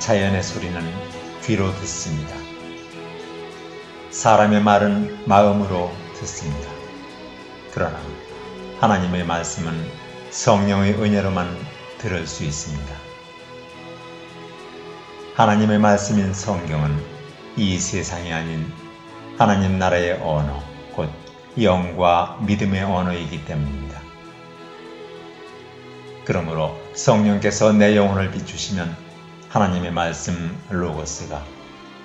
자연의 소리는 귀로 듣습니다. 사람의 말은 마음으로 듣습니다. 그러나 하나님의 말씀은 성령의 은혜로만 들을 수 있습니다. 하나님의 말씀인 성경은 이 세상이 아닌 하나님 나라의 언어, 곧 영과 믿음의 언어이기 때문입니다. 그러므로 성령께서 내 영혼을 비추시면 하나님의 말씀 로고스가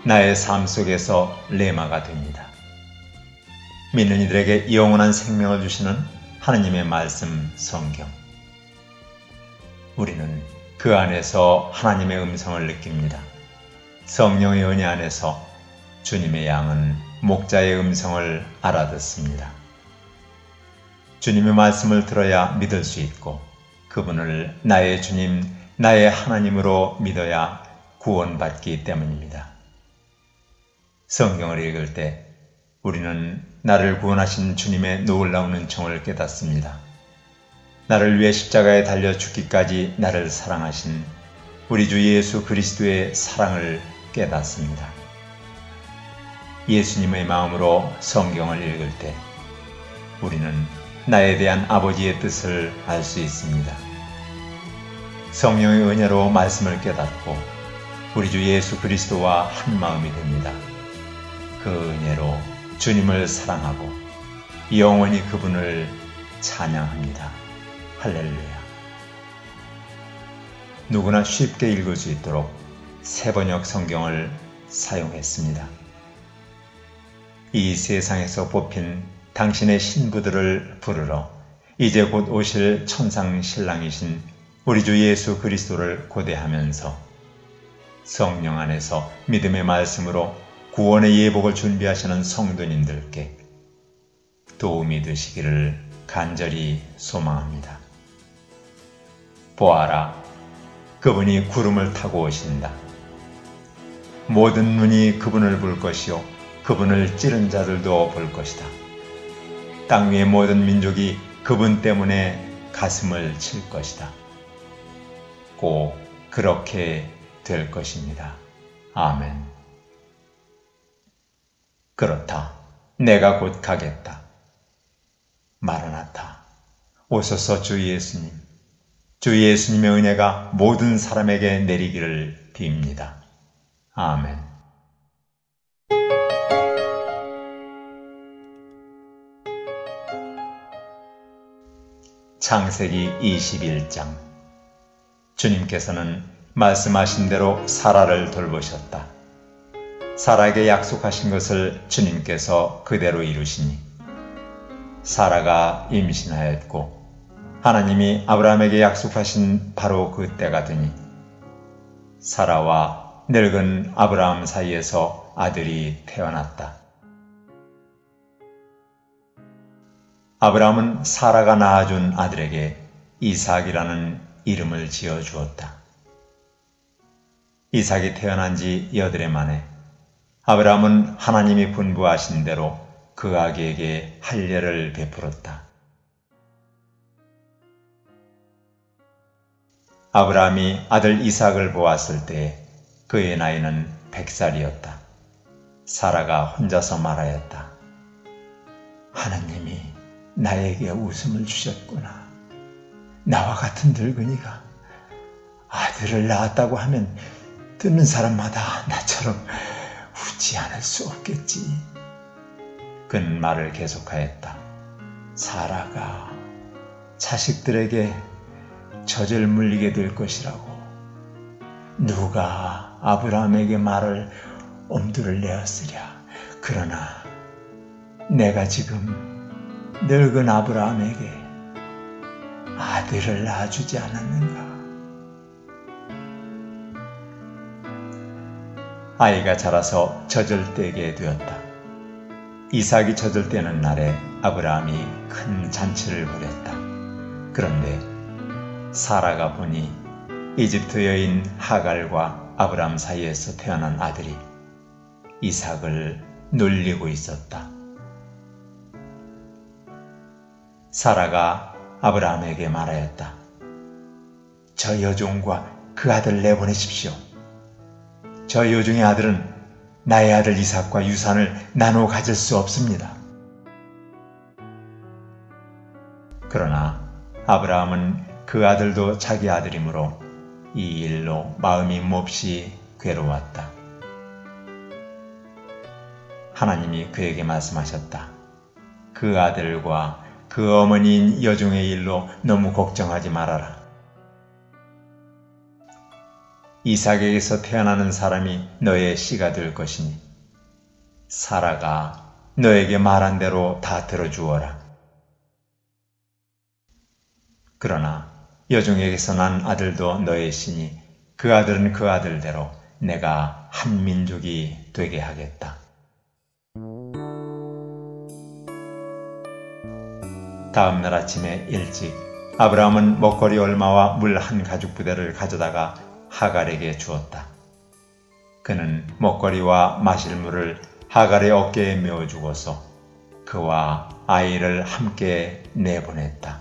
나의 삶 속에서 레마가 됩니다. 믿는 이들에게 영원한 생명을 주시는 하나님의 말씀 성경. 우리는 그 안에서 하나님의 음성을 느낍니다. 성령의 은혜 안에서 주님의 양은 목자의 음성을 알아듣습니다. 주님의 말씀을 들어야 믿을 수 있고 그분을 나의 주님, 나의 하나님으로 믿어야 구원받기 때문입니다. 성경을 읽을 때 우리는 나를 구원하신 주님의 놀라운 은총을 깨닫습니다. 나를 위해 십자가에 달려 죽기까지 나를 사랑하신 우리 주 예수 그리스도의 사랑을 깨닫습니다. 예수님의 마음으로 성경을 읽을 때 우리는 나에 대한 아버지의 뜻을 알 수 있습니다. 성령의 은혜로 말씀을 깨닫고 우리 주 예수 그리스도와 한 마음이 됩니다. 그 은혜로 주님을 사랑하고 영원히 그분을 찬양합니다. 할렐루야. 누구나 쉽게 읽을 수 있도록 새번역 성경을 사용했습니다. 이 세상에서 뽑힌 당신의 신부들을 부르러 이제 곧 오실 천상 신랑이신 우리 주 예수 그리스도를 고대하면서 성령 안에서 믿음의 말씀으로 구원의 예복을 준비하시는 성도님들께 도움이 되시기를 간절히 소망합니다. 보아라, 그분이 구름을 타고 오신다. 모든 눈이 그분을 볼 것이요 그분을 찌른 자들도 볼 것이다. 땅 위의 모든 민족이 그분 때문에 가슴을 칠 것이다. 꼭 그렇게 될 것입니다. 아멘. 그렇다. 내가 곧 가겠다. 마라나타. 오소서 주 예수님. 주 예수님의 은혜가 모든 사람에게 내리기를 빕니다. 아멘. 창세기 21장. 주님께서는 말씀하신 대로 사라를 돌보셨다. 사라에게 약속하신 것을 주님께서 그대로 이루시니 사라가 임신하였고 하나님이 아브라함에게 약속하신 바로 그 때가 되니 사라와 늙은 아브라함 사이에서 아들이 태어났다. 아브라함은 사라가 낳아준 아들에게 이삭이라는 이름을 지어주었다. 이삭이 태어난 지 8해 만에 아브라함은 하나님이 분부하신 대로 그 아기에게 할례를 베풀었다. 아브라함이 아들 이삭을 보았을 때 그의 나이는 100살이었다. 사라가 혼자서 말하였다. 하나님이 나에게 웃음을 주셨구나. 나와 같은 늙은이가 아들을 낳았다고 하면 듣는 사람마다 나처럼 웃지 않을 수 없겠지. 그는 말을 계속하였다. 사라가 자식들에게 젖을 물리게 될 것이라고. 누가 아브라함에게 말을 엄두를 내었으랴. 그러나 내가 지금 늙은 아브라함에게 아들을 낳아주지 않았는가. 아이가 자라서 젖을 떼게 되었다. 이삭이 젖을 떼는 날에 아브라함이 큰 잔치를 벌였다. 그런데 사라가 보니 이집트 여인 하갈과 아브라함 사이에서 태어난 아들이 이삭을 놀리고 있었다. 사라가 아브라함에게 말하였다. 저 여종과 그 아들 내보내십시오. 저 여종의 아들은 나의 아들 이삭과 유산을 나눠 가질 수 없습니다. 그러나 아브라함은 그 아들도 자기 아들이므로 이 일로 마음이 몹시 괴로웠다. 하나님이 그에게 말씀하셨다. 그 아들과 그 어머니인 여종의 일로 너무 걱정하지 말아라. 이삭에게서 태어나는 사람이 너의 씨가 될 것이니 사라가 너에게 말한 대로 다 들어주어라. 그러나 여종에게서 난 아들도 너의 씨니 그 아들은 그 아들대로 내가 한 민족이 되게 하겠다. 다음 날 아침에 일찍 아브라함은 먹거리 얼마와 물 한 가죽부대를 가져다가 하갈에게 주었다. 그는 먹거리와 마실 물을 하갈의 어깨에 메어주고서 그와 아이를 함께 내보냈다.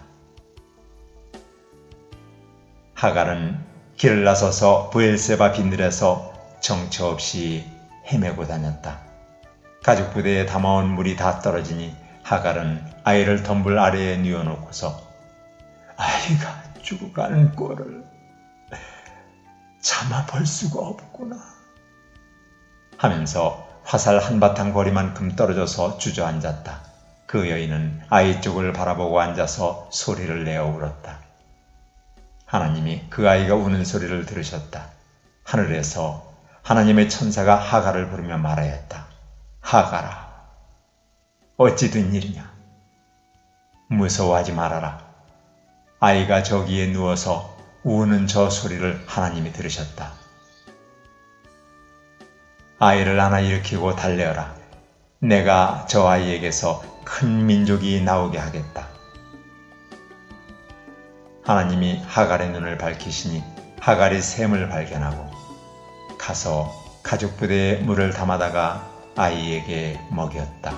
하갈은 길을 나서서 브엘세바 빈들에서 정처 없이 헤매고 다녔다. 가죽부대에 담아온 물이 다 떨어지니 하갈은 아이를 덤불 아래에 뉘어놓고서 아이가 죽어가는 꼴을 참아 볼 수가 없구나 하면서 화살 한바탕 거리만큼 떨어져서 주저앉았다. 그 여인은 아이 쪽을 바라보고 앉아서 소리를 내어 울었다. 하나님이 그 아이가 우는 소리를 들으셨다. 하늘에서 하나님의 천사가 하갈을 부르며 말하였다. 하갈아, 어찌 된 일이냐? 무서워하지 말아라. 아이가 저기에 누워서 우는 저 소리를 하나님이 들으셨다. 아이를 안아 일으키고 달래어라. 내가 저 아이에게서 큰 민족이 나오게 하겠다. 하나님이 하갈의 눈을 밝히시니 하갈이 샘을 발견하고 가서 가죽부대에 물을 담아다가 아이에게 먹였다.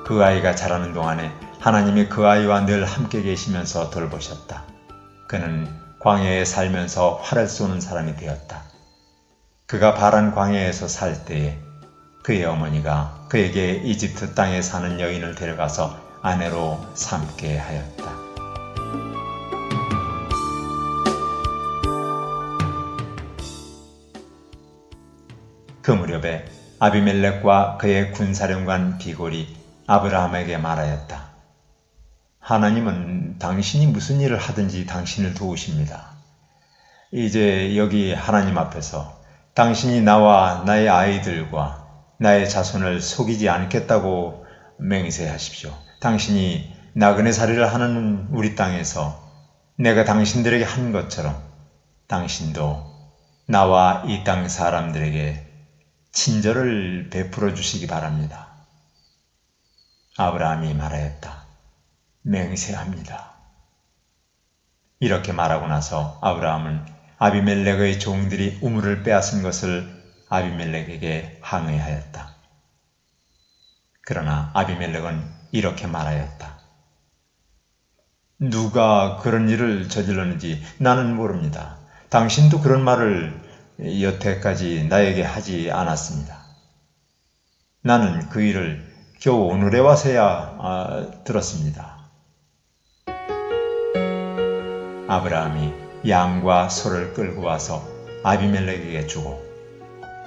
그 아이가 자라는 동안에 하나님이 그 아이와 늘 함께 계시면서 돌보셨다. 그는 광야에 살면서 활을 쏘는 사람이 되었다. 그가 바란 광야에서 살 때에 그의 어머니가 그에게 이집트 땅에 사는 여인을 데려가서 아내로 삼게 하였다. 그 무렵에 아비멜렉과 그의 군사령관 비골이 아브라함에게 말하였다. 하나님은 당신이 무슨 일을 하든지 당신을 도우십니다. 이제 여기 하나님 앞에서 당신이 나와 나의 아이들과 나의 자손을 속이지 않겠다고 맹세하십시오. 당신이 나그네 살이를 하는 우리 땅에서 내가 당신들에게 한 것처럼 당신도 나와 이 땅 사람들에게 친절을 베풀어 주시기 바랍니다. 아브라함이 말하였다. 맹세합니다. 이렇게 말하고 나서 아브라함은 아비멜렉의 종들이 우물을 빼앗은 것을 아비멜렉에게 항의하였다. 그러나 아비멜렉은 이렇게 말하였다. 누가 그런 일을 저질렀는지 나는 모릅니다. 당신도 그런 말을 여태까지 나에게 하지 않았습니다. 나는 그 일을 겨우 오늘에 와서야 들었습니다. 아브라함이 양과 소를 끌고 와서 아비멜렉에게 주고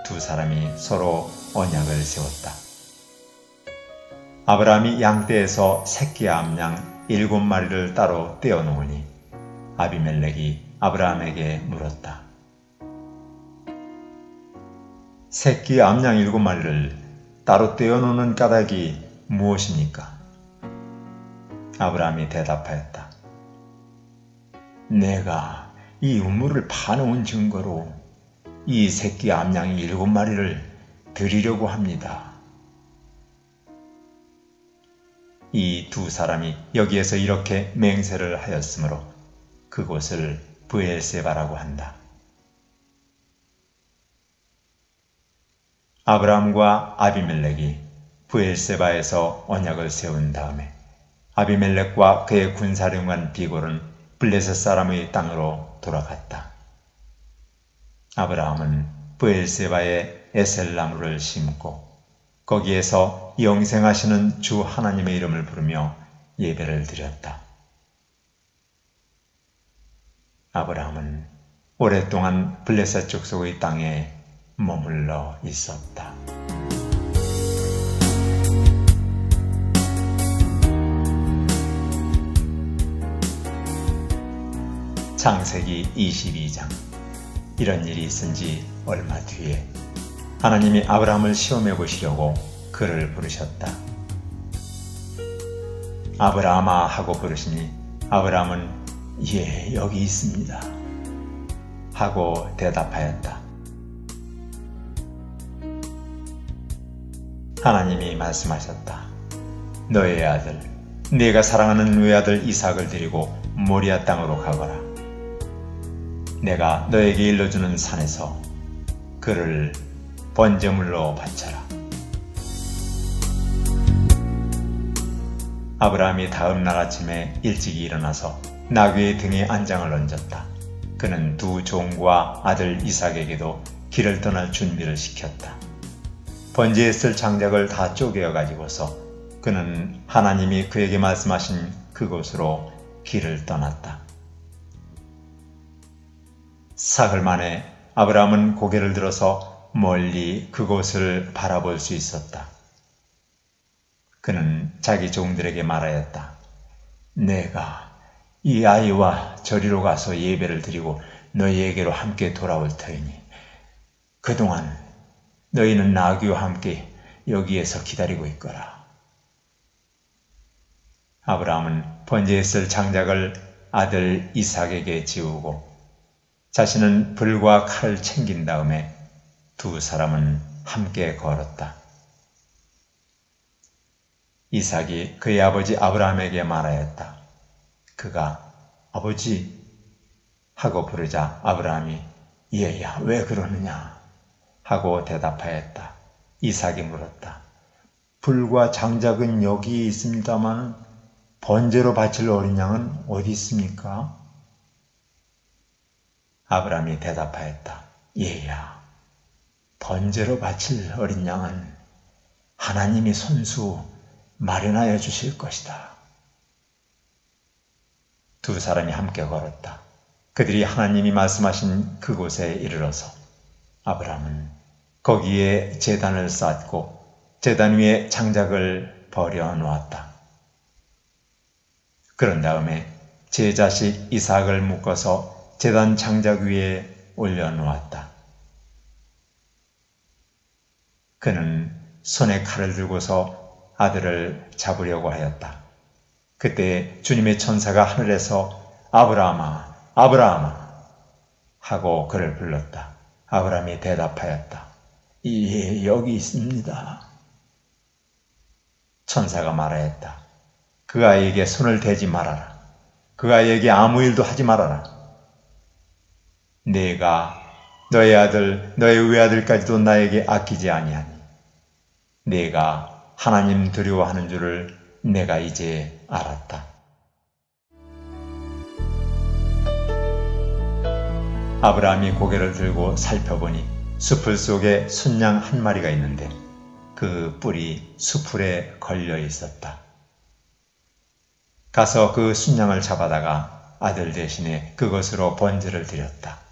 두 사람이 서로 언약을 세웠다. 아브라함이 양떼에서 새끼 암양 7마리를 따로 떼어 놓으니 아비멜렉이 아브라함에게 물었다. 새끼 암양 7마리를 따로 떼어놓는 까닭이 무엇입니까? 아브라함이 대답하였다. 내가 이 우물을 파놓은 증거로 이 새끼 암양 7마리를 드리려고 합니다. 이 두 사람이 여기에서 이렇게 맹세를 하였으므로 그곳을 브엘세바라고 한다. 아브라함과 아비멜렉이 브엘세바에서 언약을 세운 다음에 아비멜렉과 그의 군사령관 비골은 블레셋 사람의 땅으로 돌아갔다. 아브라함은 브엘세바에 에셀나무를 심고 거기에서 영생하시는 주 하나님의 이름을 부르며 예배를 드렸다. 아브라함은 오랫동안 블레셋 족속의 땅에 머물러 있었다. 창세기 22장. 이런 일이 있은 지 얼마 뒤에 하나님이 아브라함을 시험해 보시려고 그를 부르셨다. 아브라함아 하고 부르시니 아브라함은 예, 여기 있습니다 하고 대답하였다. 하나님이 말씀하셨다. 너의 아들, 네가 사랑하는 외아들 이삭을 데리고 모리아 땅으로 가거라. 내가 너에게 일러주는 산에서 그를 번제물로 바쳐라. 아브라함이 다음 날 아침에 일찍이 일어나서 나귀의 등에 안장을 얹었다. 그는 두 종과 아들 이삭에게도 길을 떠날 준비를 시켰다. 번제에 쓸 장작을 다 쪼개어 가지고서 그는 하나님이 그에게 말씀하신 그곳으로 길을 떠났다. 사흘 만에 아브라함은 고개를 들어서 멀리 그곳을 바라볼 수 있었다. 그는 자기 종들에게 말하였다. 내가 이 아이와 저리로 가서 예배를 드리고 너희에게로 함께 돌아올 터이니 그동안 너희는 나귀와 함께 여기에서 기다리고 있거라. 아브라함은 번제에 쓸 장작을 아들 이삭에게 지우고 자신은 불과 칼을 챙긴 다음에 두 사람은 함께 걸었다. 이삭이 그의 아버지 아브라함에게 말하였다. 그가 아버지 하고 부르자 아브라함이 얘야 왜 그러느냐 하고 대답하였다. 이삭이 물었다. 불과 장작은 여기 있습니다만 번제로 바칠 어린 양은 어디 있습니까? 아브라함이 대답하였다. 얘야, 번제로 바칠 어린 양은 하나님이 손수 마련하여 주실 것이다. 두 사람이 함께 걸었다. 그들이 하나님이 말씀하신 그곳에 이르러서 아브라함은 거기에 제단을 쌓고 제단 위에 장작을 버려 놓았다. 그런 다음에 제 자식 이삭을 묶어서 제단 장작 위에 올려놓았다. 그는 손에 칼을 들고서 아들을 잡으려고 하였다. 그때 주님의 천사가 하늘에서 아브라함아, 아브라함아 하고 그를 불렀다. 아브라함이 대답하였다. 예, 여기 있습니다. 천사가 말하였다. 그 아이에게 손을 대지 말아라. 그 아이에게 아무 일도 하지 말아라. 네가 너의 아들, 너의 외아들까지도 나에게 아끼지 아니하니 네가 하나님 두려워하는 줄을 내가 이제 알았다. 아브라함이 고개를 들고 살펴보니 수풀 속에 순양 한 마리가 있는데 그 뿔이 수풀에 걸려 있었다. 가서 그 순양을 잡아다가 아들 대신에 그것으로 번제를 드렸다.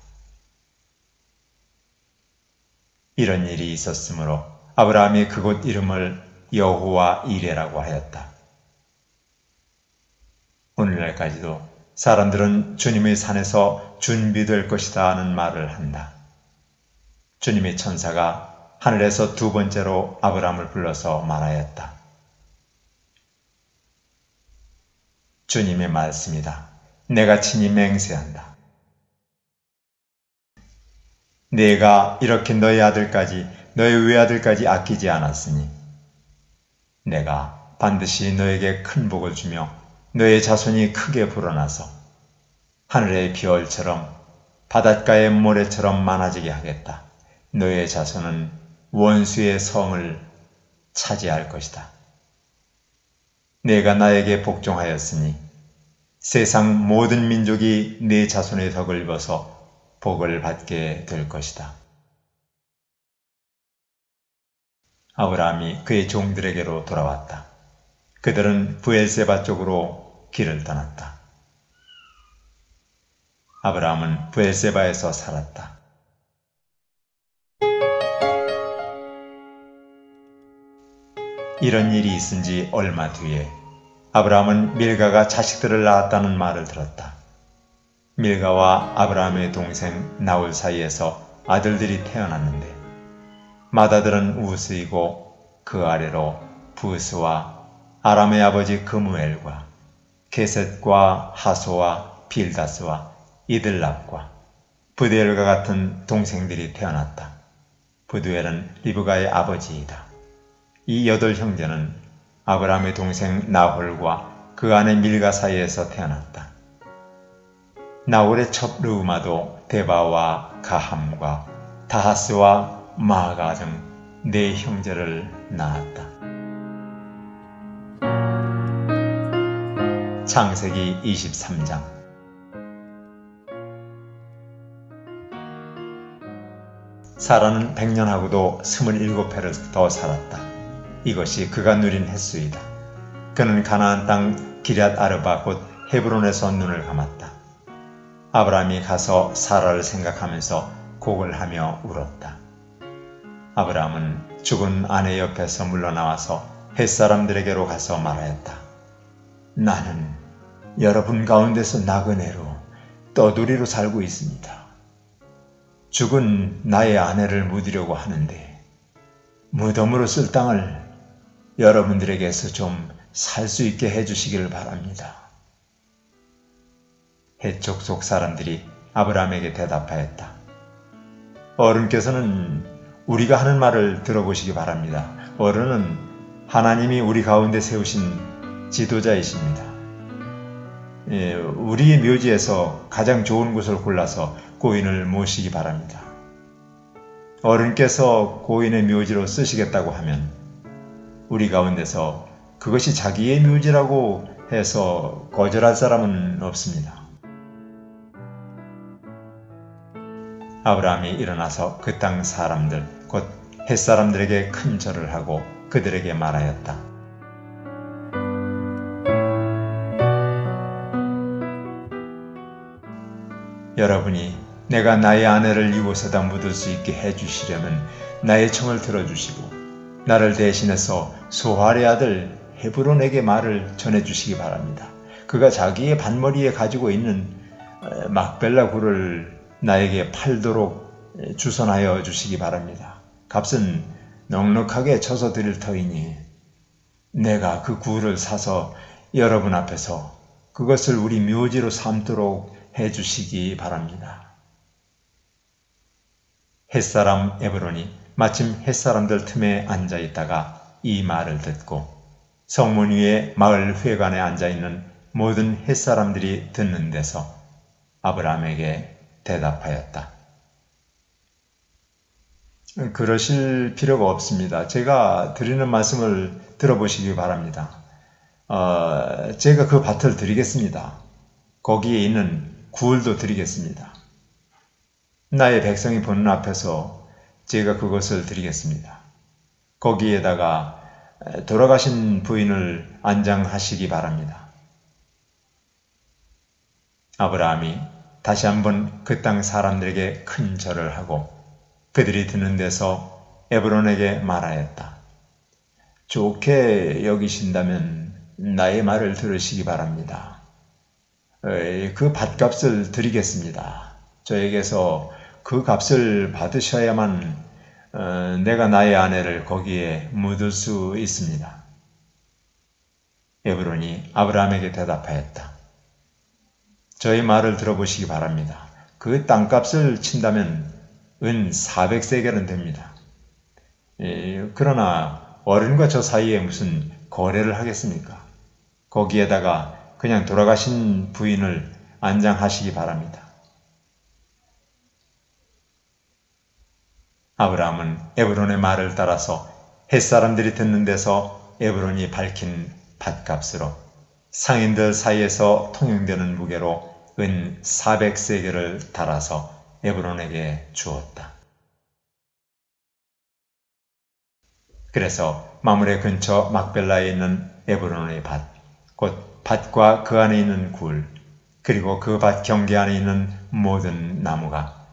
이런 일이 있었으므로 아브라함이 그곳 이름을 여호와 이레라고 하였다. 오늘날까지도 사람들은 주님의 산에서 준비될 것이다 하는 말을 한다. 주님의 천사가 하늘에서 두 번째로 아브라함을 불러서 말하였다. 주님의 말씀이다. 내가 친히 맹세한다. 내가 이렇게 너의 아들까지 너의 외아들까지 아끼지 않았으니 내가 반드시 너에게 큰 복을 주며 너의 자손이 크게 불어나서 하늘의 별처럼 바닷가의 모래처럼 많아지게 하겠다. 너의 자손은 원수의 성을 차지할 것이다. 내가 나에게 복종하였으니 세상 모든 민족이 내 자손의 덕을 입어서 복을 받게 될 것이다. 아브라함이 그의 종들에게로 돌아왔다. 그들은 브엘세바 쪽으로 길을 떠났다. 아브라함은 브엘세바에서 살았다. 이런 일이 있은 지 얼마 뒤에 아브라함은 밀가가 자식들을 낳았다는 말을 들었다. 밀가와 아브라함의 동생 나홀 사이에서 아들들이 태어났는데 맏아들은 우스이고 그 아래로 부스와 아람의 아버지 그무엘과 게셋과 하소와 빌다스와 이들랍과 부드엘과 같은 동생들이 태어났다. 부드엘은 리브가의 아버지이다. 이 8 형제는 아브라함의 동생 나홀과 그 아내 밀가 사이에서 태어났다. 나홀의 첩 르우마도 데바와 가함과 다하스와 마아가 등 4 형제를 낳았다. 창세기 23장. 사라는 100년하고도 27해를 더 살았다. 이것이 그가 누린 횟수이다. 그는 가나안 땅 기럇 아르바 곧 헤브론에서 눈을 감았다. 아브라함이 가서 사라를 생각하면서 곡을 하며 울었다. 아브라함은 죽은 아내 옆에서 물러나와서 햇사람들에게로 가서 말하였다. 나는 여러분 가운데서 나그네로 떠돌이로 살고 있습니다. 죽은 나의 아내를 묻으려고 하는데 무덤으로 쓸 땅을 여러분들에게서 좀 살 수 있게 해주시기를 바랍니다. 헷 족속 사람들이 아브라함에게 대답하였다. 어른께서는 우리가 하는 말을 들어보시기 바랍니다. 어른은 하나님이 우리 가운데 세우신 지도자이십니다. 우리의 묘지에서 가장 좋은 곳을 골라서 고인을 모시기 바랍니다. 어른께서 고인의 묘지로 쓰시겠다고 하면 우리 가운데서 그것이 자기의 묘지라고 해서 거절할 사람은 없습니다. 아브라함이 일어나서 그 땅 사람들 곧 햇사람들에게 큰 절을 하고 그들에게 말하였다. 여러분이 내가 나의 아내를 이곳에다 묻을 수 있게 해주시려면 나의 청을 들어주시고 나를 대신해서 소할의 아들 헤브론에게 말을 전해주시기 바랍니다. 그가 자기의 반머리에 가지고 있는 막벨라 굴을 나에게 팔도록 주선하여 주시기 바랍니다. 값은 넉넉하게 쳐서 드릴 터이니 내가 그 굴을 사서 여러분 앞에서 그것을 우리 묘지로 삼도록 해주시기 바랍니다. 햇사람 에브론이 마침 햇사람들 틈에 앉아있다가 이 말을 듣고 성문 위에 마을 회관에 앉아있는 모든 햇사람들이 듣는 데서 아브라함에게 대답하였다. 그러실 필요가 없습니다. 제가 드리는 말씀을 들어보시기 바랍니다. 제가 그 밭을 드리겠습니다. 거기에 있는 굴도 드리겠습니다. 나의 백성이 보는 앞에서 제가 그것을 드리겠습니다. 거기에다가 돌아가신 부인을 안장하시기 바랍니다. 아브라함이 다시 한번 그 땅 사람들에게 큰 절을 하고 그들이 듣는 데서 에브론에게 말하였다. 좋게 여기신다면 나의 말을 들으시기 바랍니다. 그 밭값을 드리겠습니다. 저에게서 그 값을 받으셔야만 내가 나의 아내를 거기에 묻을 수 있습니다. 에브론이 아브라함에게 대답하였다. 저의 말을 들어보시기 바랍니다. 그 땅값을 친다면 은 400세겔은 됩니다. 그러나 어른과 저 사이에 무슨 거래를 하겠습니까? 거기에다가 그냥 돌아가신 부인을 안장하시기 바랍니다. 아브라함은 에브론의 말을 따라서 햇사람들이 듣는 데서 에브론이 밝힌 밭값으로 상인들 사이에서 통용되는 무게로 은 400세겔을 달아서 에브론에게 주었다. 그래서 마므레 근처 막벨라에 있는 에브론의 밭, 곧 밭과 그 안에 있는 굴, 그리고 그 밭 경계 안에 있는 모든 나무가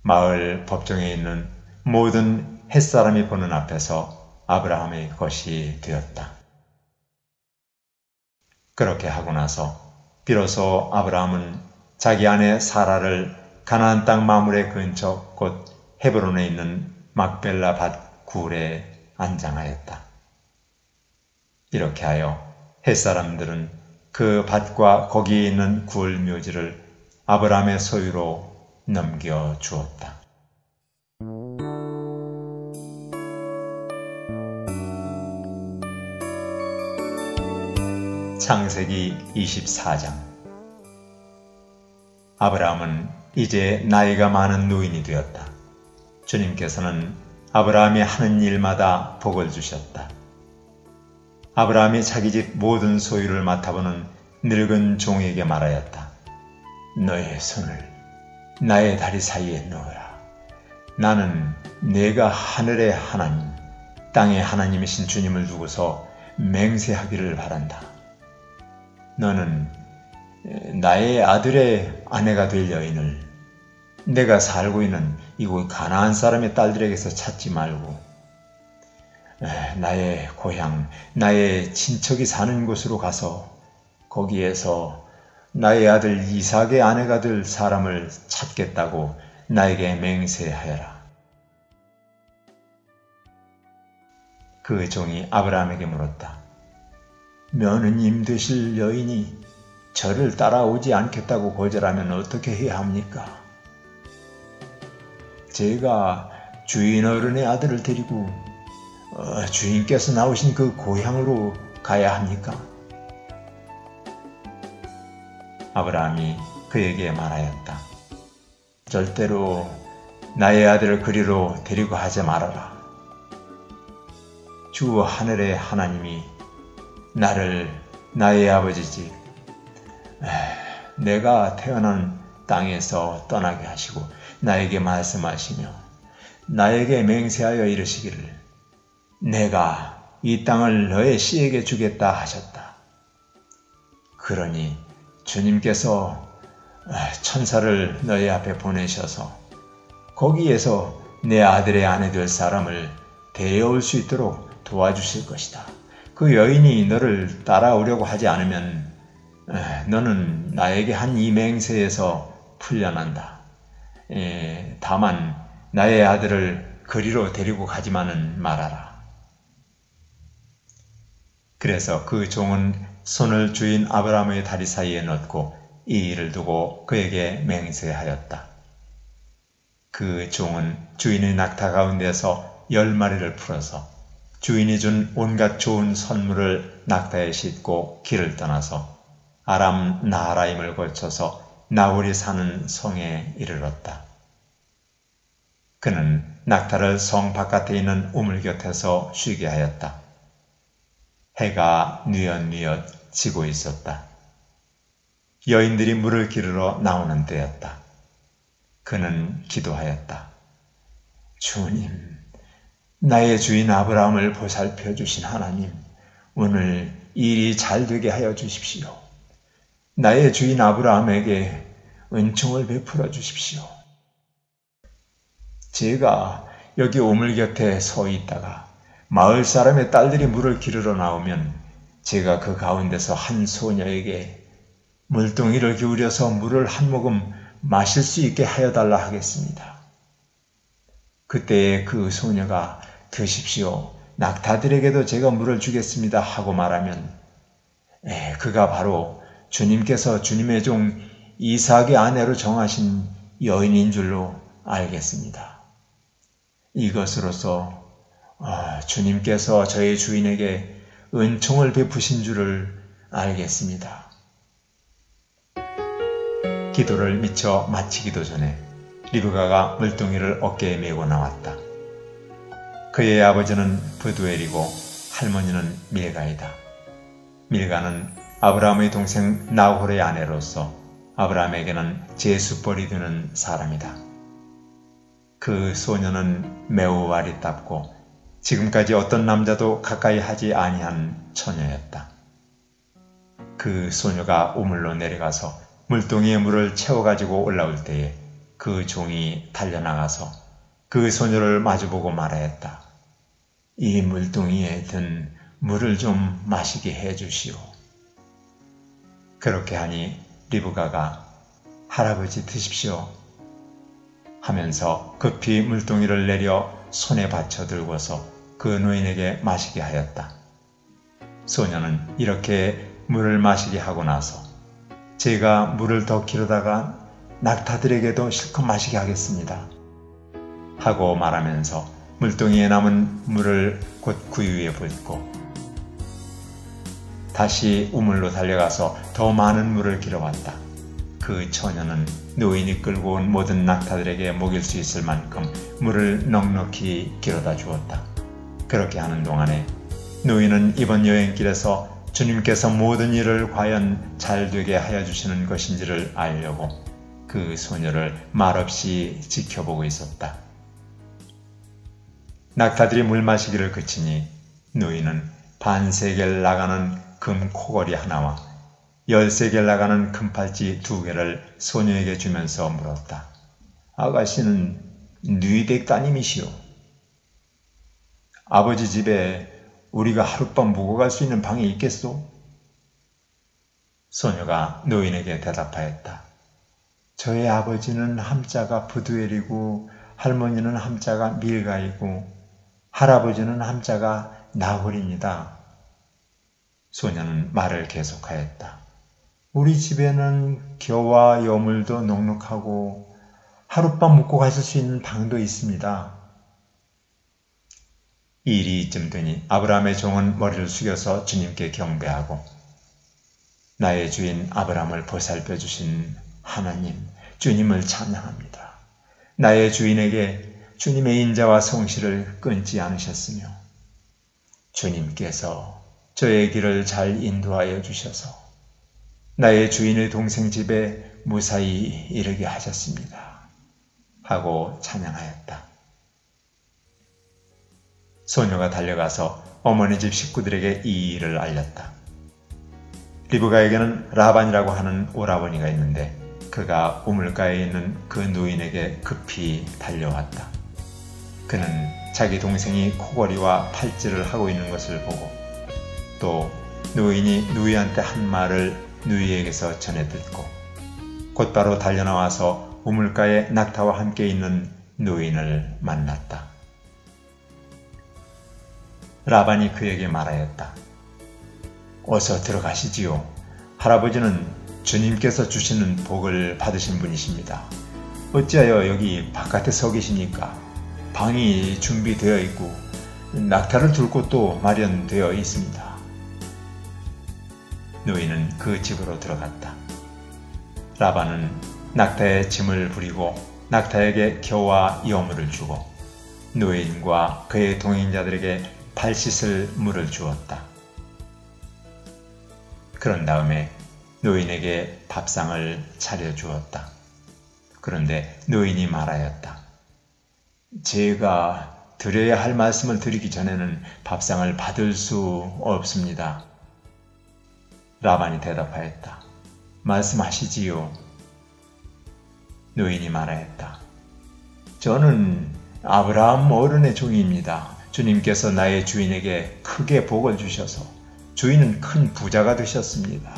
마을 법정에 있는 모든 햇사람이 보는 앞에서 아브라함의 것이 되었다. 그렇게 하고 나서 비로소 아브라함은 자기 아내 사라를 가나안 땅 마므레 근처 곧 헤브론에 있는 막벨라 밭 굴에 안장하였다. 이렇게 하여 햇사람들은 그 밭과 거기에 있는 굴 묘지를 아브라함의 소유로 넘겨주었다. 창세기 24장. 아브라함은 이제 나이가 많은 노인이 되었다. 주님께서는 아브라함이 하는 일마다 복을 주셨다. 아브라함이 자기 집 모든 소유를 맡아보는 늙은 종에게 말하였다. 너의 손을 나의 다리 사이에 넣어라. 나는 내가 하늘의 하나님, 땅의 하나님이신 주님을 두고서 맹세하기를 바란다. 너는 나의 아들의 아내가 될 여인을 내가 살고 있는 이곳 가나안 사람의 딸들에게서 찾지 말고 나의 고향, 나의 친척이 사는 곳으로 가서 거기에서 나의 아들 이삭의 아내가 될 사람을 찾겠다고 나에게 맹세하여라. 그 종이 아브라함에게 물었다. 며느님 되실 여인이 저를 따라오지 않겠다고 거절하면 어떻게 해야 합니까? 제가 주인 어른의 아들을 데리고 주인께서 나오신 그 고향으로 가야 합니까? 아브라함이 그에게 말하였다. 절대로 나의 아들을 그리로 데리고 하지 말아라. 주 하늘의 하나님이 나를 나의 아버지 집, 내가 태어난 땅에서 떠나게 하시고 나에게 말씀하시며 나에게 맹세하여 이르시기를 내가 이 땅을 너의 씨에게 주겠다 하셨다. 그러니 주님께서 천사를 너희 앞에 보내셔서 거기에서 내 아들의 아내 될 사람을 데려올 수 있도록 도와주실 것이다. 그 여인이 너를 따라오려고 하지 않으면 너는 나에게 한 이 맹세에서 풀려난다. 다만 나의 아들을 그리로 데리고 가지만은 말아라. 그래서 그 종은 손을 주인 아브라함의 다리 사이에 넣고 이 일을 두고 그에게 맹세하였다. 그 종은 주인의 낙타 가운데서 10마리를 풀어서 주인이 준 온갖 좋은 선물을 낙타에 싣고 길을 떠나서 아람 나하라임을 거쳐서 나홀이 사는 성에 이르렀다. 그는 낙타를 성 바깥에 있는 우물 곁에서 쉬게 하였다. 해가 뉘엿뉘엿 지고 있었다. 여인들이 물을 기르러 나오는 때였다. 그는 기도하였다. 주님, 나의 주인 아브라함을 보살펴 주신 하나님, 오늘 일이 잘 되게 하여 주십시오. 나의 주인 아브라함에게 은총을 베풀어 주십시오. 제가 여기 우물 곁에 서 있다가 마을 사람의 딸들이 물을 기르러 나오면 제가 그 가운데서 한 소녀에게 물동이를 기울여서 물을 한 모금 마실 수 있게 하여 달라 하겠습니다. 그때 그 소녀가 드십시오. 낙타들에게도 제가 물을 주겠습니다 하고 말하면 그가 바로 주님께서 주님의 종 이삭의 아내로 정하신 여인인 줄로 알겠습니다. 이것으로서 주님께서 저의 주인에게 은총을 베푸신 줄을 알겠습니다. 기도를 미처 마치기도 전에 리브가가 물동이를 어깨에 메고 나왔다. 그의 아버지는 브두엘이고 할머니는 밀가이다. 밀가는 아브라함의 동생 나홀의 아내로서 아브라함에게는 제수벌이 되는 사람이다. 그 소녀는 매우 아리답고 지금까지 어떤 남자도 가까이 하지 아니한 처녀였다. 그 소녀가 우물로 내려가서 물동이에 물을 채워가지고 올라올 때에 그 종이 달려나가서 그 소녀를 마주보고 말하였다. 이 물동이에 든 물을 좀 마시게 해주시오. 그렇게 하니 리브가가 할아버지 드십시오 하면서 급히 물동이를 내려 손에 받쳐 들고서 그 노인에게 마시게 하였다. 소녀는 이렇게 물을 마시게 하고 나서 제가 물을 더 기르다가 낙타들에게도 실컷 마시게 하겠습니다 하고 말하면서 물동이에 남은 물을 곧 구유에 붓고 다시 우물로 달려가서 더 많은 물을 길어왔다. 그 처녀는 노인이 끌고 온 모든 낙타들에게 먹일 수 있을 만큼 물을 넉넉히 길어다 주었다. 그렇게 하는 동안에 노인은 이번 여행길에서 주님께서 모든 일을 과연 잘 되게 하여 주시는 것인지를 알려고 그 소녀를 말없이 지켜보고 있었다. 낙타들이 물 마시기를 그치니 노인은 반세겔 나가는 금 코걸이 하나와 13개 나가는 금팔찌 2개를 소녀에게 주면서 물었다. 아가씨는 누이댁 따님이시오. 아버지 집에 우리가 하룻밤 묵어 갈 수 있는 방이 있겠소? 소녀가 노인에게 대답하였다. 저의 아버지는 함자가 부두엘이고 할머니는 함자가 밀가이고 할아버지는 함자가 나홀입니다. 소녀는 말을 계속하였다. 우리 집에는 겨와 여물도 넉넉하고 하룻밤 묵고 가실 수 있는 방도 있습니다. 일이 이쯤 되니 아브라함의 종은 머리를 숙여서 주님께 경배하고 나의 주인 아브라함을 보살펴 주신 하나님, 주님을 찬양합니다. 나의 주인에게 주님의 인자와 성실을 끊지 않으셨으며 주님께서 저의 길을 잘 인도하여 주셔서 나의 주인의 동생 집에 무사히 이르게 하셨습니다. 하고 찬양하였다. 소녀가 달려가서 어머니 집 식구들에게 이 일을 알렸다. 리브가에게는 라반이라고 하는 오라버니가 있는데 그가 우물가에 있는 그 노인에게 급히 달려왔다. 그는 자기 동생이 코걸이와 팔찌를 하고 있는 것을 보고 또 노인이 누이한테 한 말을 누이에게서 전해 듣고 곧바로 달려나와서 우물가에 낙타와 함께 있는 노인을 만났다. 라반이 그에게 말하였다. 어서 들어가시지요. 할아버지는 주님께서 주시는 복을 받으신 분이십니다. 어찌하여 여기 바깥에 서 계십니까? 방이 준비되어 있고 낙타를 둘 곳도 마련되어 있습니다. 노인은 그 집으로 들어갔다. 라반은 낙타에 짐을 부리고 낙타에게 겨와 여물을 주고 노인과 그의 동행자들에게 발 씻을 물을 주었다. 그런 다음에 노인에게 밥상을 차려주었다. 그런데 노인이 말하였다. 제가 드려야 할 말씀을 드리기 전에는 밥상을 받을 수 없습니다. 라반이 대답하였다. 말씀하시지요. 노인이 말하였다. 저는 아브라함 어른의 종입니다. 주님께서 나의 주인에게 크게 복을 주셔서 주인은 큰 부자가 되셨습니다.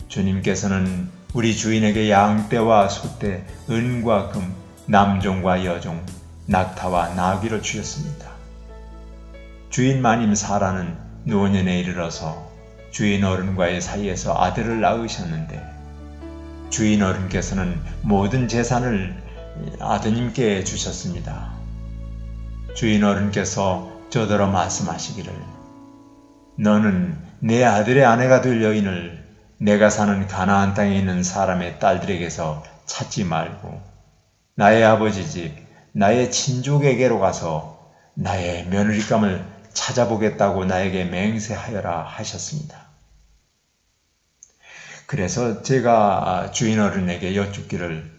주님께서는 우리 주인에게 양떼와 소떼, 은과 금, 남종과 여종, 낙타와 나귀를 주셨습니다. 주인 마님 사라는 노년에 이르러서 주인 어른과의 사이에서 아들을 낳으셨는데 주인 어른께서는 모든 재산을 아드님께 주셨습니다. 주인 어른께서 저더러 말씀하시기를 너는 내 아들의 아내가 될 여인을 내가 사는 가나안 땅에 있는 사람의 딸들에게서 찾지 말고 나의 아버지 집, 나의 친족에게로 가서 나의 며느리감을 찾아보겠다고 나에게 맹세하여라 하셨습니다. 그래서 제가 주인 어른에게 여쭙기를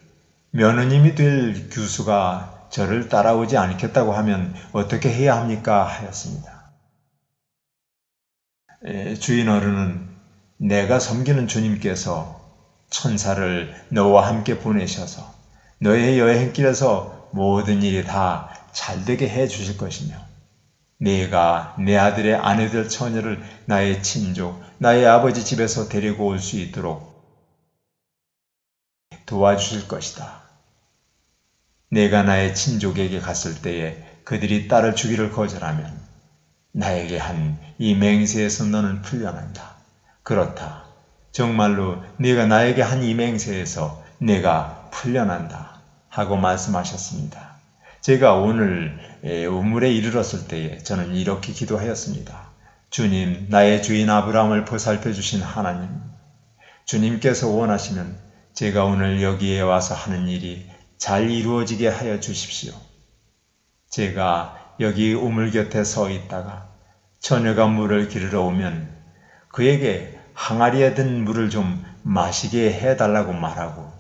며느님이 될 규수가 저를 따라오지 않겠다고 하면 어떻게 해야 합니까? 하였습니다. 주인 어른은 내가 섬기는 주님께서 천사를 너와 함께 보내셔서 너의 여행길에서 모든 일이 다 잘되게 해 주실 것이며 네가 내 아들의 아내 될 처녀를 나의 친족, 나의 아버지 집에서 데리고 올 수 있도록 도와주실 것이다. 내가 나의 친족에게 갔을 때에 그들이 딸을 주기를 거절하면 나에게 한 이 맹세에서 너는 풀려난다. 그렇다. 정말로 네가 나에게 한 이 맹세에서 내가 풀려난다. 하고 말씀하셨습니다. 제가 오늘 우물에 이르렀을 때에 저는 이렇게 기도하였습니다. 주님, 나의 주인 아브라함을 보살펴 주신 하나님, 주님께서 원하시면 제가 오늘 여기에 와서 하는 일이 잘 이루어지게 하여 주십시오. 제가 여기 우물 곁에 서 있다가 처녀가 물을 기르러 오면 그에게 항아리에 든 물을 좀 마시게 해달라고 말하고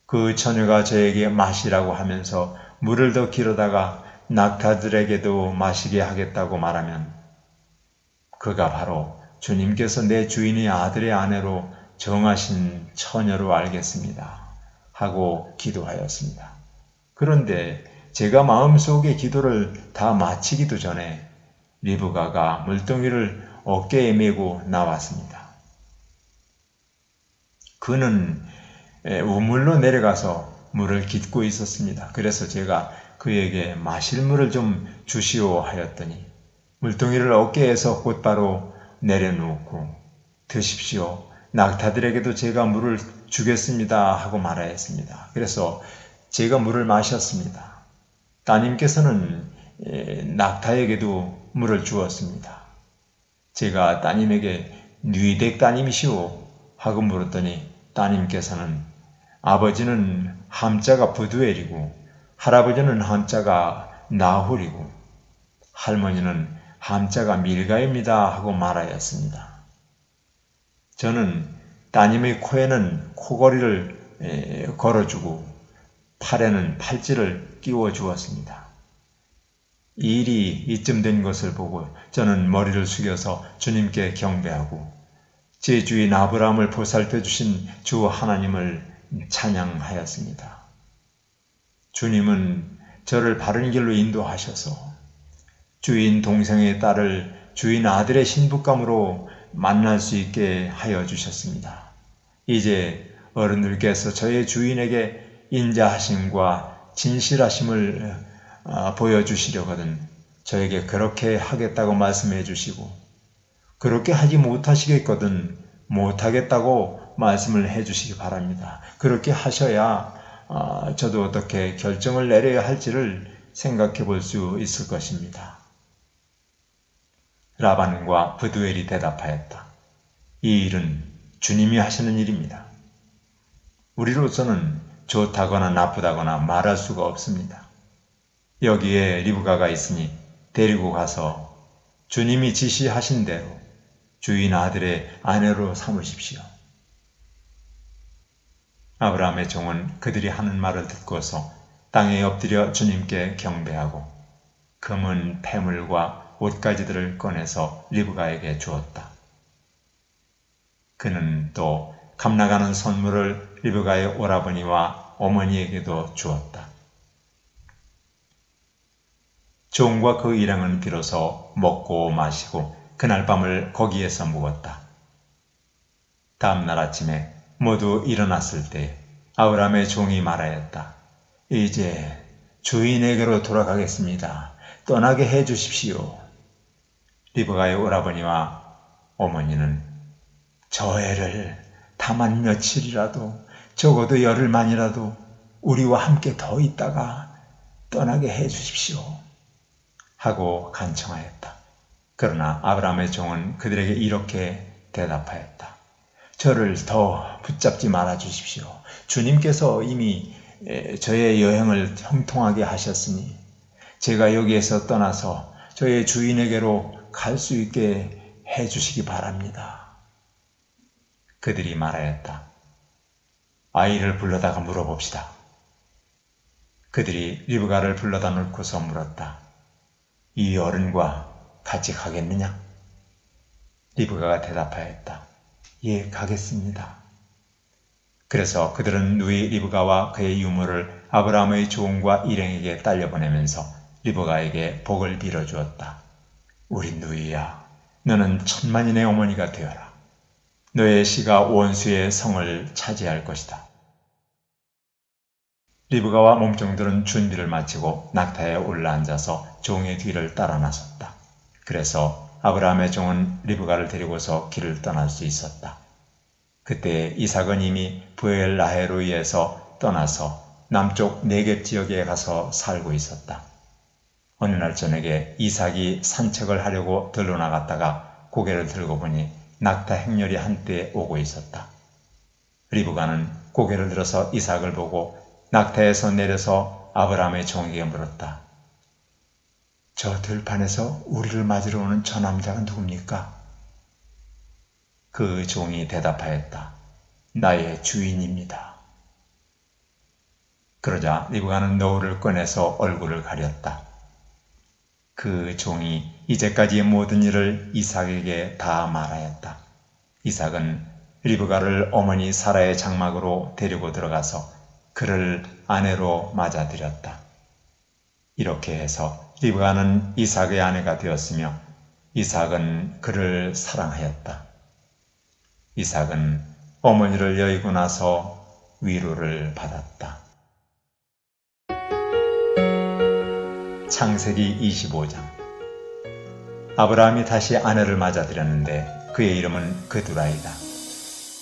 그 처녀가 저에게 마시라고 하면서 물을 더 기르다가 낙타들에게도 마시게 하겠다고 말하면 그가 바로 주님께서 내 주인의 아들의 아내로 정하신 처녀로 알겠습니다. 하고 기도하였습니다. 그런데 제가 마음속의 기도를 다 마치기도 전에 리브가가 물동이를 어깨에 메고 나왔습니다. 그는 우물로 내려가서 물을 깃고 있었습니다. 그래서 제가 그에게 마실 물을 좀 주시오 하였더니 물동이를 어깨에서 곧바로 내려놓고 드십시오. 낙타들에게도 제가 물을 주겠습니다 하고 말하였습니다. 그래서 제가 물을 마셨습니다. 따님께서는 낙타에게도 물을 주었습니다. 제가 따님에게 뉘댁 따님이시오 하고 물었더니 따님께서는 아버지는 함자가 부두엘이고 할아버지는 함자가 나홀이고 할머니는 함자가 밀가입니다 하고 말하였습니다. 저는 따님의 코에는 코걸이를 걸어주고 팔에는 팔찌를 끼워 주었습니다. 이 일이 이쯤 된 것을 보고 저는 머리를 숙여서 주님께 경배하고 제 주인 아브라함을 보살펴 주신 주 하나님을 찬양하였습니다. 주님은 저를 바른 길로 인도하셔서 주인 동생의 딸을 주인 아들의 신부감으로 만날 수 있게 하여 주셨습니다. 이제 어른들께서 저의 주인에게 인자하심과 진실하심을 보여주시려거든 저에게 그렇게 하겠다고 말씀해 주시고 그렇게 하지 못하시겠거든 못하겠다고 말씀을 해 주시기 바랍니다. 그렇게 하셔야 저도 어떻게 결정을 내려야 할지를 생각해 볼 수 있을 것입니다. 라반과 부두엘이 대답하였다. 이 일은 주님이 하시는 일입니다. 우리로서는 좋다거나 나쁘다거나 말할 수가 없습니다. 여기에 리브가가 있으니 데리고 가서 주님이 지시하신 대로 주인 아들의 아내로 삼으십시오. 아브라함의 종은 그들이 하는 말을 듣고서 땅에 엎드려 주님께 경배하고 금은 폐물과 옷가지들을 꺼내서 리브가에게 주었다. 그는 또 값나가는 선물을 리브가의 오라버니와 어머니에게도 주었다. 종과 그 일행은 비로소 먹고 마시고 그날 밤을 거기에서 묵었다. 다음 날 아침에 모두 일어났을 때 아브라함의 종이 말하였다. 이제 주인에게로 돌아가겠습니다. 떠나게 해 주십시오. 리브가의 오라버니와 어머니는 저 애를 다만 며칠이라도 적어도 열흘만이라도 우리와 함께 더 있다가 떠나게 해 주십시오. 하고 간청하였다. 그러나 아브라함의 종은 그들에게 이렇게 대답하였다. 저를 더 붙잡지 말아 주십시오. 주님께서 이미 저의 여행을 형통하게 하셨으니 제가 여기에서 떠나서 저의 주인에게로 갈 수 있게 해주시기 바랍니다. 그들이 말하였다. 아이를 불러다가 물어봅시다. 그들이 리브가를 불러다 놓고서 물었다. 이 어른과 같이 가겠느냐? 리브가가 대답하였다. 예, 가겠습니다. 그래서 그들은 누이 리브가와 그의 유모를 아브라함의 조언과 일행에게 딸려보내면서 리브가에게 복을 빌어주었다. 우리 누이야, 너는 천만인의 어머니가 되어라. 너의 씨가 원수의 성을 차지할 것이다. 리브가와 몸종들은 준비를 마치고 낙타에 올라앉아서 종의 뒤를 따라 나섰다. 그래서 아브라함의 종은 리브가를 데리고서 길을 떠날 수 있었다. 그때 이삭은 이미 브엘라헤로이에서 떠나서 남쪽 네겝 지역에 가서 살고 있었다. 어느 날 저녁에 이삭이 산책을 하려고 들러 나갔다가 고개를 들고 보니 낙타 행렬이 한때 오고 있었다. 리브가는 고개를 들어서 이삭을 보고 낙타에서 내려서 아브라함의 종에게 물었다. 저 들판에서 우리를 맞으러 오는 저 남자가 누굽니까? 그 종이 대답하였다. 나의 주인입니다. 그러자 리브가는 노을을 꺼내서 얼굴을 가렸다. 그 종이 이제까지의 모든 일을 이삭에게 다 말하였다. 이삭은 리브가를 어머니 사라의 장막으로 데리고 들어가서 그를 아내로 맞아들였다. 이렇게 해서 리브가는 이삭의 아내가 되었으며 이삭은 그를 사랑하였다. 이삭은 어머니를 여의고 나서 위로를 받았다. 창세기 25장. 아브라함이 다시 아내를 맞아들였는데 그의 이름은 그두라이다.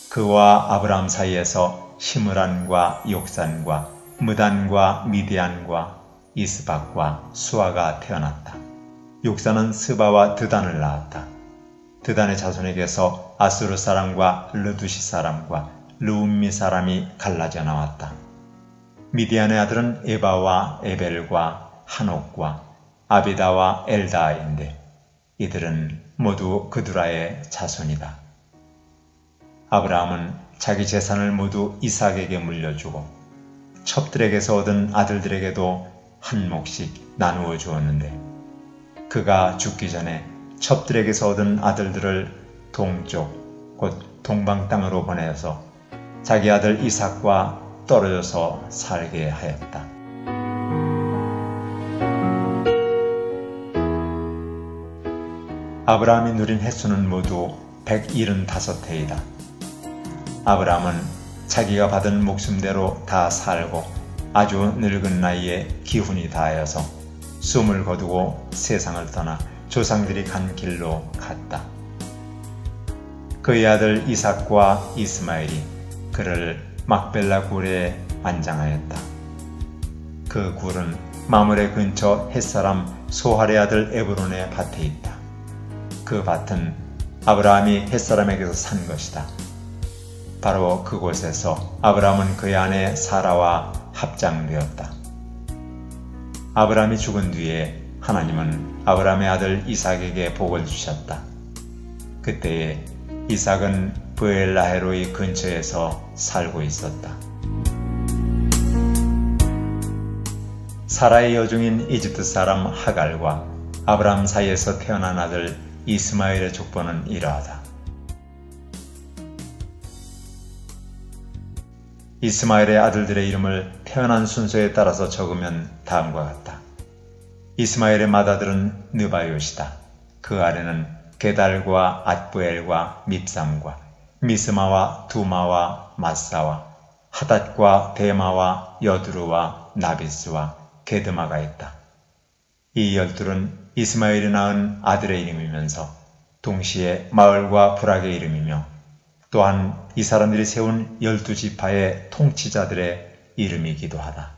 그와 아브라함 사이에서 시므란과 욕산과 무단과 미디안과 이스박과 수아가 태어났다. 욕산은 스바와 드단을 낳았다. 드단의 자손에게서 아수르 사람과 르두시 사람과 르움미 사람이 갈라져 나왔다. 미디안의 아들은 에바와 에벨과 한옥과 아비다와 엘다인데 이들은 모두 그두라의 자손이다. 아브라함은 자기 재산을 모두 이삭에게 물려주고 첩들에게서 얻은 아들들에게도 한 몫씩 나누어 주었는데 그가 죽기 전에 첩들에게서 얻은 아들들을 동쪽 곧 동방 땅으로 보내서 자기 아들 이삭과 떨어져서 살게 하였다. 아브라함이 누린 횟수는 모두 175해이다. 아브라함은 자기가 받은 목숨대로 다 살고 아주 늙은 나이에 기훈이 다하여서 숨을 거두고 세상을 떠나 조상들이 간 길로 갔다. 그의 아들 이삭과 이스마엘이 그를 막벨라 굴에 안장하였다. 그 굴은 마므레 근처 햇사람 소할의 아들 에브론의 밭에 있다. 그 밭은 아브라함이 햇사람에게서 산 것이다. 바로 그곳에서 아브라함은 그의 아내 사라와 합장되었다. 아브라함이 죽은 뒤에 하나님은 아브라함의 아들 이삭에게 복을 주셨다. 그때에 이삭은 브엘라헤로이 근처에서 살고 있었다. 사라의 여종인 이집트 사람 하갈과 아브라함 사이에서 태어난 아들 이스마엘의 족보는 이러하다. 이스마엘의 아들들의 이름을 태어난 순서에 따라서 적으면 다음과 같다. 이스마엘의 맏아들은 느바요시다. 그 아래는 게달과 앗부엘과 밉삼과 미스마와 두마와 마사와 하닷과 데마와 여두루와 나비스와 게드마가 있다. 이 12은 이스마엘이 낳은 아들의 이름이면서 동시에 마을과 부락의 이름이며 또한 이 사람들이 세운 12지파의 통치자들의 이름이기도 하다.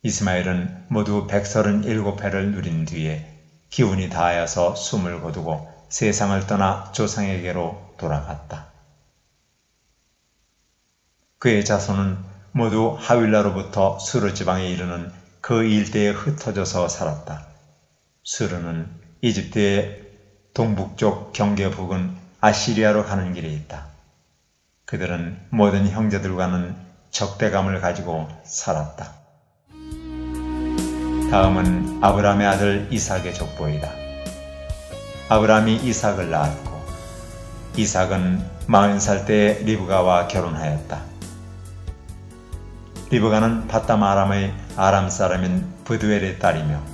이스마엘은 모두 137해를 누린 뒤에 기운이 다하여서 숨을 거두고 세상을 떠나 조상에게로 돌아갔다. 그의 자손은 모두 하윌라로부터 수르 지방에 이르는 그 일대에 흩어져서 살았다. 수르는 이집트의 동북쪽 경계 부근 아시리아로 가는 길에 있다. 그들은 모든 형제들과는 적대감을 가지고 살았다. 다음은 아브라함의 아들 이삭의 족보이다. 아브라함이 이삭을 낳았고 이삭은 40살 때에 리브가와 결혼하였다. 리브가는 바담 아람의 아람 사람인 브두엘의 딸이며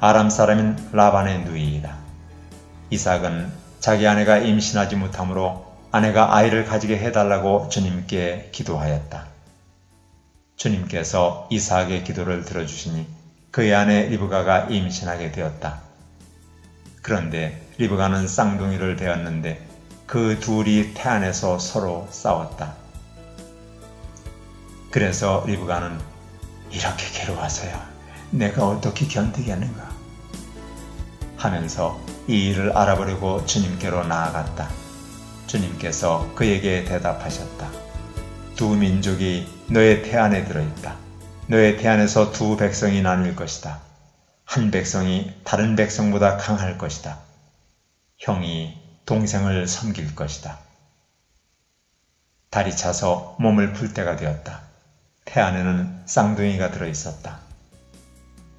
아람 사람인 라반의 누이이다. 이삭은 자기 아내가 임신하지 못하므로 아내가 아이를 가지게 해달라고 주님께 기도하였다. 주님께서 이삭의 기도를 들어주시니 그의 아내 리브가가 임신하게 되었다. 그런데 리브가는 쌍둥이를 배었는데 그 둘이 태안에서 서로 싸웠다. 그래서 리브가는 이렇게 괴로워서야 내가 어떻게 견디겠는가 하면서 이 일을 알아보려고 주님께로 나아갔다. 주님께서 그에게 대답하셨다. 두 민족이 너의 태안에 들어있다. 너의 태안에서 두 백성이 나뉠 것이다. 한 백성이 다른 백성보다 강할 것이다. 형이 동생을 섬길 것이다. 달이 차서 몸을 풀 때가 되었다. 태안에는 쌍둥이가 들어있었다.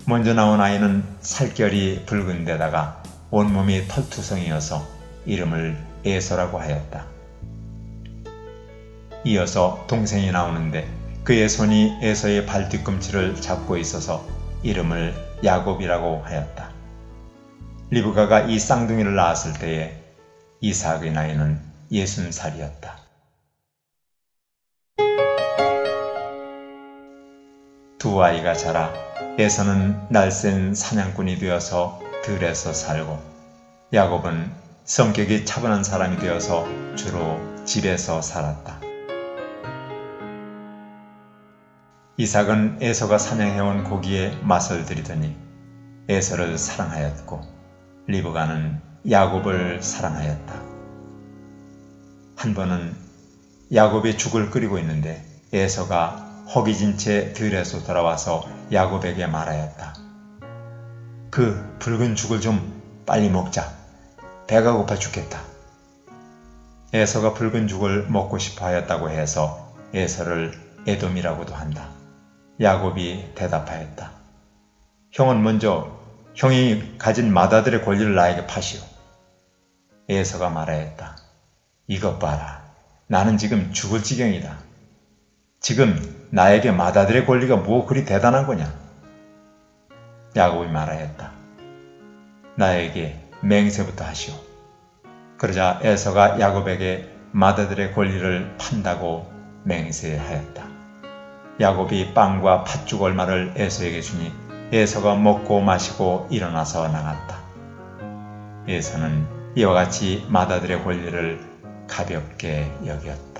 먼저 나온 아이는 살결이 붉은 데다가 온몸이 털투성이어서 이름을 에서라고 하였다. 이어서 동생이 나오는데 그의 손이 에서의 발 뒤꿈치를 잡고 있어서 이름을 야곱이라고 하였다. 리브가가 이 쌍둥이를 낳았을 때에 이삭의 나이는 60살이었다. 두 아이가 자라 에서는 날쌘 사냥꾼이 되어서 들에서 살고 야곱은 성격이 차분한 사람이 되어서 주로 집에서 살았다. 이삭은 에서가 사냥해온 고기에 맛을 들이더니 에서를 사랑하였고 리브가는 야곱을 사랑하였다. 한 번은 야곱이 죽을 끓이고 있는데 에서가 허기진 채 들에서 돌아와서 야곱에게 말하였다. 그 붉은 죽을 좀 빨리 먹자. 배가 고파 죽겠다. 에서가 붉은 죽을 먹고 싶어 하였다고 해서 에서를 에돔이라고도 한다. 야곱이 대답하였다. 형은 먼저 형이 가진 맏아들의 권리를 나에게 파시오. 에서가 말하였다. 이것 봐라. 나는 지금 죽을 지경이다. 지금 나에게 맏아들의 권리가 뭐 그리 대단한 거냐? 야곱이 말하였다. 나에게 맹세부터 하시오. 그러자 에서가 야곱에게 맏아들의 권리를 판다고 맹세하였다. 야곱이 빵과 팥죽 얼마를 에서에게 주니 에서가 먹고 마시고 일어나서 나갔다. 에서는 이와 같이 맏아들의 권리를 가볍게 여겼다.